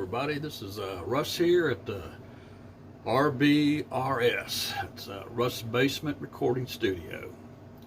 everybody. This is Russ here at the RBRS. It's Russ Basement Recording Studio.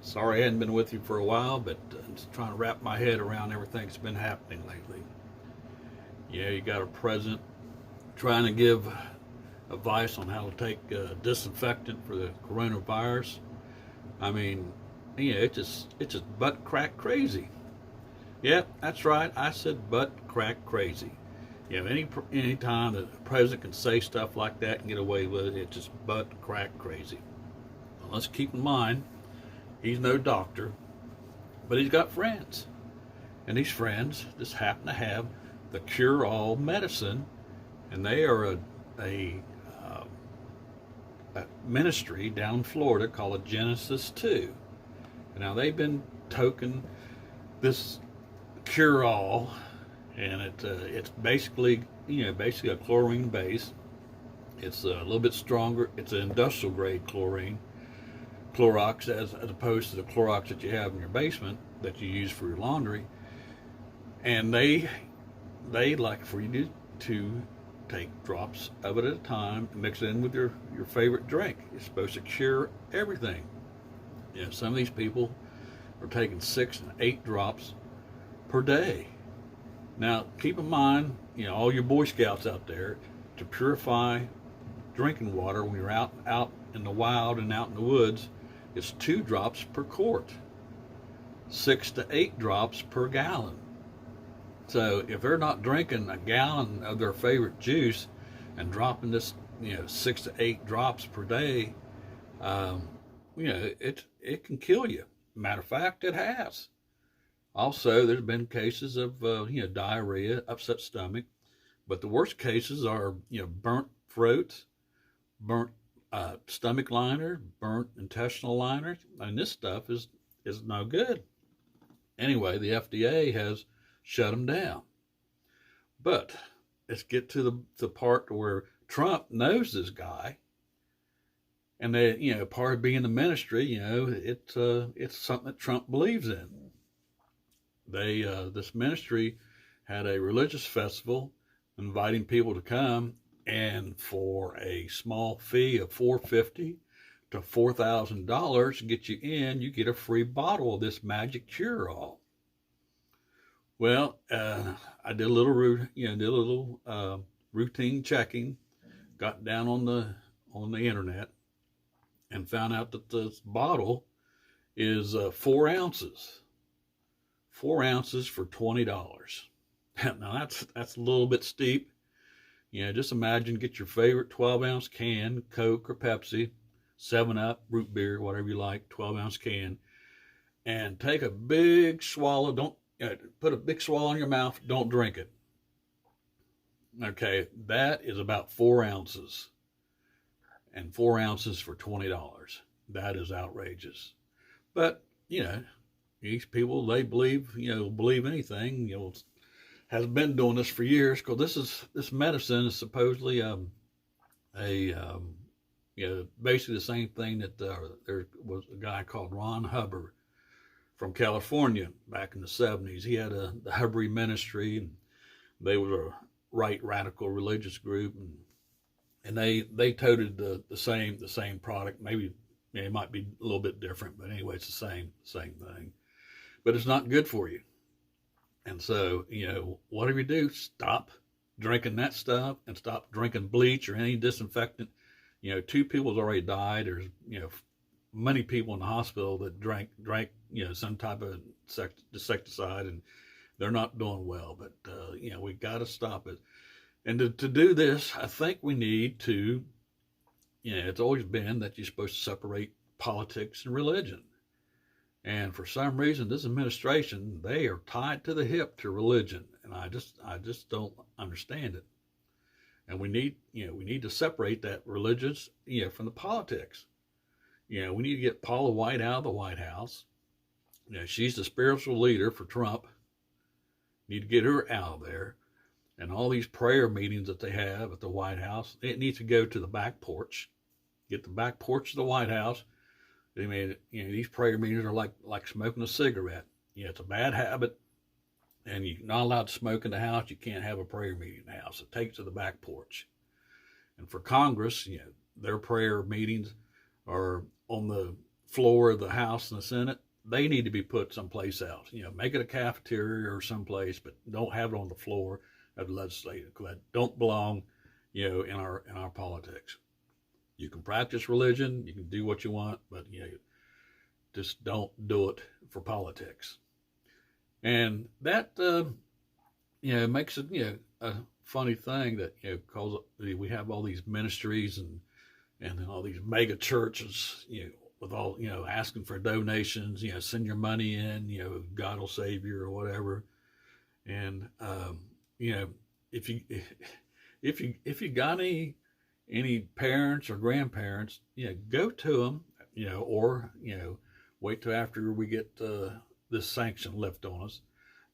Sorry I hadn't been with you for a while, but I'm just trying to wrap my head around everything that's been happening lately. Yeah, you got a president trying to give advice on how to take disinfectant for the coronavirus. I mean, yeah, it's just butt crack crazy. Yep, that's right. I said butt crack crazy. You know, any time that the president can say stuff like that and get away with it, it's just butt crack crazy. Well, let's keep in mind, he's no doctor, but he's got friends, and these friends just happen to have the cure-all medicine, and they are a ministry down in Florida called Genesis 2. And now they've been toking this cure-all, and it's basically a chlorine base. It's a little bit stronger. It's an industrial grade chlorine, Clorox, as opposed to the Clorox that you have in your basement that you use for your laundry. And they like for you to take drops of it at a time and mix it in with your favorite drink. It's supposed to cure everything. You know, some of these people are taking 6 and 8 drops per day. Now, keep in mind, all your Boy Scouts out there, to purify drinking water when you're out in the wild and out in the woods, it's 2 drops per quart, 6 to 8 drops per gallon. So if they're not drinking a gallon of their favorite juice and dropping this, 6 to 8 drops per day, it can kill you. Matter of fact, it has. Also, there's been cases of diarrhea, upset stomach, but the worst cases are burnt throats, burnt stomach liner, burnt intestinal liners, and this stuff is no good. Anyway, the FDA has shut them down. But let's get to the part where Trump knows this guy, and they, part of being the ministry, it's something that Trump believes in. This ministry had a religious festival inviting people to come, and for a small fee of $450 to $4,000 to get you in, you get a free bottle of this magic cure-all. Well, I did a little routine checking, got down on the internet, and found out that this bottle is 4 ounces. 4 ounces for $20. Now that's a little bit steep. Just imagine, get your favorite 12-ounce can, Coke or Pepsi, 7-Up, root beer, whatever you like, 12-ounce can, and take a big swallow. Don't put a big swallow in your mouth. Don't drink it. Okay, that is about 4 ounces, and 4 ounces for $20. That is outrageous. But these people, they believe anything, has been doing this for years, because this medicine is supposedly basically the same thing that there was a guy called Ron Hubbard from California back in the 70s. He had the Hubbard Ministry, and they were a right radical religious group, and they toted the same product. Maybe it might be a little bit different, but anyway, it's the same thing. But it's not good for you. And so, whatever you do, stop drinking that stuff and stop drinking bleach or any disinfectant. 2 people have already died. There's, many people in the hospital that drank, some type of insecticide, and they're not doing well. But, we got to stop it. And to do this, I think we need to, it's always been that you're supposed to separate politics and religion. And for some reason, this administration, they are tied to the hip to religion, and I just don't understand it. And we need to separate that religious, from the politics. We need to get Paula White out of the White House. She's the spiritual leader for Trump. Need to get her out of there. And all these prayer meetings that they have at the White House, it needs to go to the back porch. Get the back porch of the White House. I mean, these prayer meetings are like smoking a cigarette. It's a bad habit. And you're not allowed to smoke in the house. You can't have a prayer meeting in the house. So take it to the back porch. And for Congress, their prayer meetings are on the floor of the House and the Senate. They need to be put someplace else. Make it a cafeteria or someplace, but don't have it on the floor of the legislature, because that don't belong, in our politics. You can practice religion, you can do what you want, but just don't do it for politics. And that makes it a funny thing that because we have all these ministries and all these mega churches, with all asking for donations, send your money in, God will save you or whatever. And if you got any parents or grandparents, go to them, or wait till after we get this sanction lifted on us.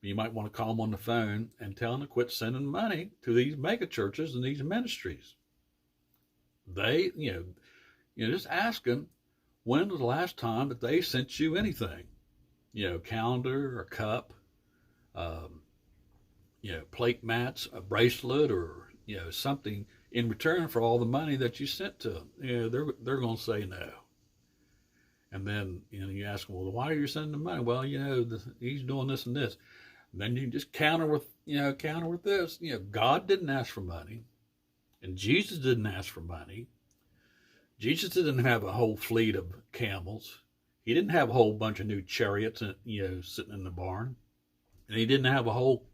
You might want to call them on the phone and tell them to quit sending money to these mega churches and these ministries. They, just ask them, when was the last time that they sent you anything? Calendar or cup, plate mats, a bracelet, or something in return for all the money that you sent to them. They're going to say no. And then you ask them, well, why are you sending the money? Well, he's doing this and this. And then you just counter with this. God didn't ask for money, and Jesus didn't ask for money. Jesus didn't have a whole fleet of camels. He didn't have a whole bunch of new chariots, sitting in the barn, and he didn't have a whole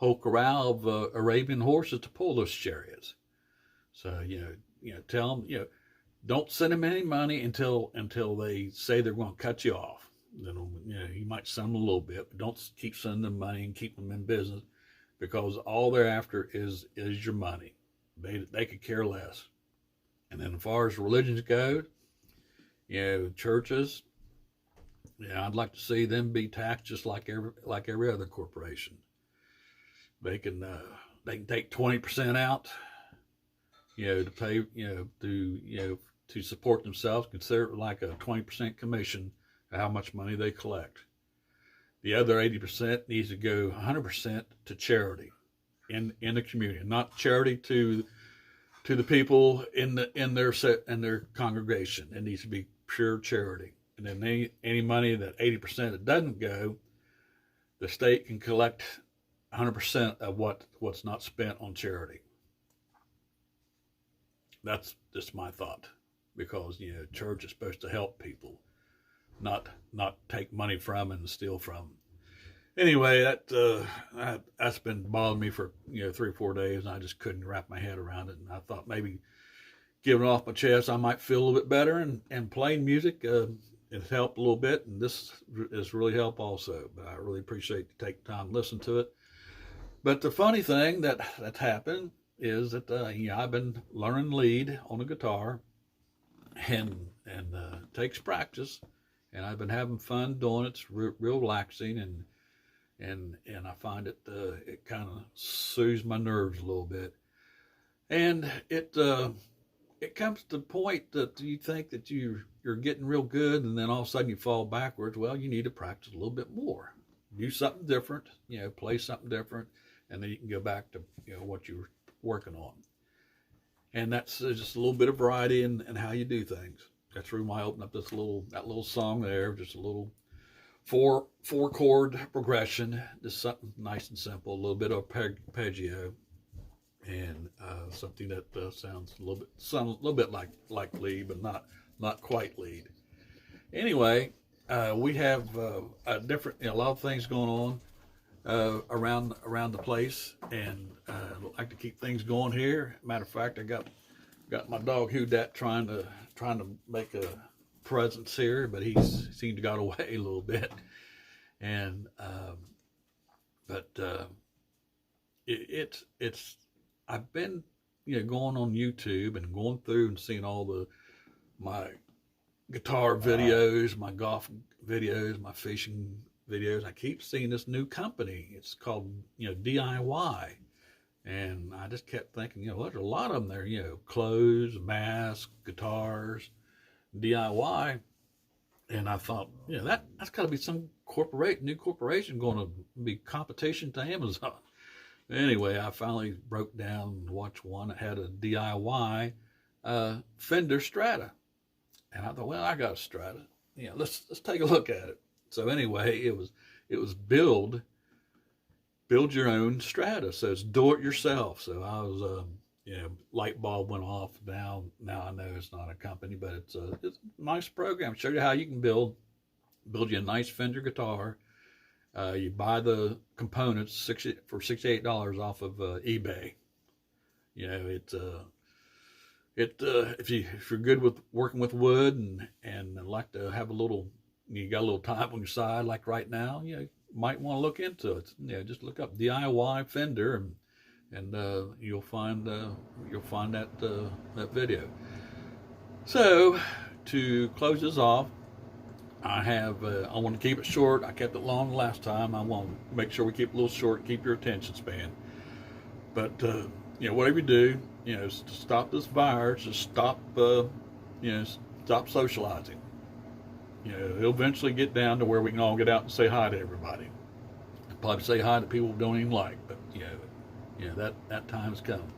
corral of Arabian horses to pull those chariots. So tell them, don't send them any money until they say they're going to cut you off. Then you might send them a little bit, but don't keep sending them money and keep them in business, because all they're after is your money. They could care less. And then as far as religions go, churches, I'd like to see them be taxed just like every other corporation. They can take 20% out, to pay, to support themselves. Consider it like a 20% commission of how much money they collect. The other 80% needs to go 100% to charity in the community, not charity to the people in their congregation. It needs to be pure charity. And then any money that 80% that doesn't go, the state can collect 100% of what's not spent on charity. That's just my thought, because church is supposed to help people, not take money from and steal from. Anyway, that's been bothering me for 3 or 4 days, and I just couldn't wrap my head around it. And I thought maybe giving it off my chest, I might feel a little bit better, and playing music it helped a little bit, and this has really helped also. But I really appreciate you taking time to listen to it. But the funny thing that's happened is that I've been learning lead on a guitar, and takes practice, and I've been having fun doing it. It's real relaxing, and I find it kind of soothes my nerves a little bit. And it comes to the point that you think that you're getting real good, and then all of a sudden you fall backwards. Well, you need to practice a little bit more, do something different, play something different, and then you can go back to what you were working on. And that's just a little bit of variety in how you do things. That's the reason why I opened up that little song there, just a little four chord progression, just something nice and simple, a little bit of arpeggio, and something that sounds a little bit like lead, but not quite lead. Anyway, we have a lot of things going on around the place, and I'd like to keep things going here. Matter of fact, I got my dog Hudat trying to make a presence here, but he's seemed to got away a little bit. And it's I've been going on YouTube and going through and seeing all my guitar videos, my golf videos, my fishing videos. I keep seeing this new company. It's called DIY, and I just kept thinking, there's a lot of them there. Clothes, masks, guitars, DIY. And I thought, that's got to be some new corporation going to be competition to Amazon. Anyway, I finally broke down and watched one that had a DIY Fender Strata, and I thought, well, I got a Strata. Let's take a look at it. So anyway, it was build your own Strata. So it's do it yourself. So I was, light bulb went off. Now I know it's not a company, but it's a nice program. Show you how you can build you a nice Fender guitar. You buy the components for $68 off of eBay. If you're good with working with wood and like to have you got a little time on your side, like right now, you might want to look into it. Just look up DIY Fender and you'll find that video. So to close this off, I want to keep it short. I kept it long last time. I want to make sure we keep it a little short, keep your attention span. But whatever you do, to stop this virus, just stop socializing. It'll eventually get down to where we can all get out and say hi to everybody. Probably say hi to people we don't even like, but that time's coming.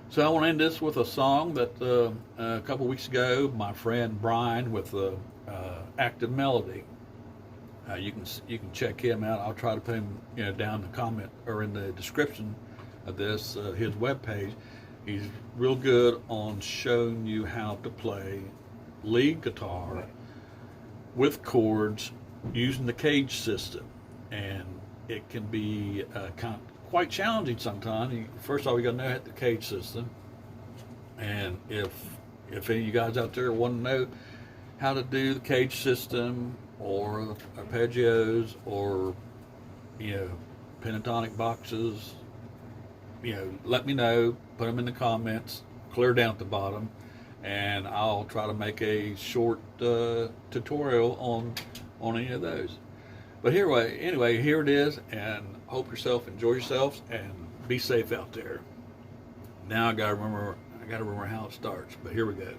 So I want to end this with a song that a couple weeks ago, my friend Brian with Active Melody. You can check him out. I'll try to put him down in the comment or in the description of this his webpage. He's real good on showing you how to play lead guitar with chords using the cage system, and it can be quite challenging sometimes. First of all, you got to know the cage system, and if any of you guys out there want to know how to do the cage system or arpeggios or pentatonic boxes, let me know. Put them in the comments, clear down at the bottom, and I'll try to make a short tutorial on any of those. But anyway, here it is, and enjoy yourselves, and be safe out there. Now I gotta remember how it starts, but here we go.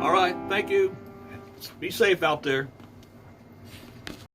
All right, thank you. Be safe out there.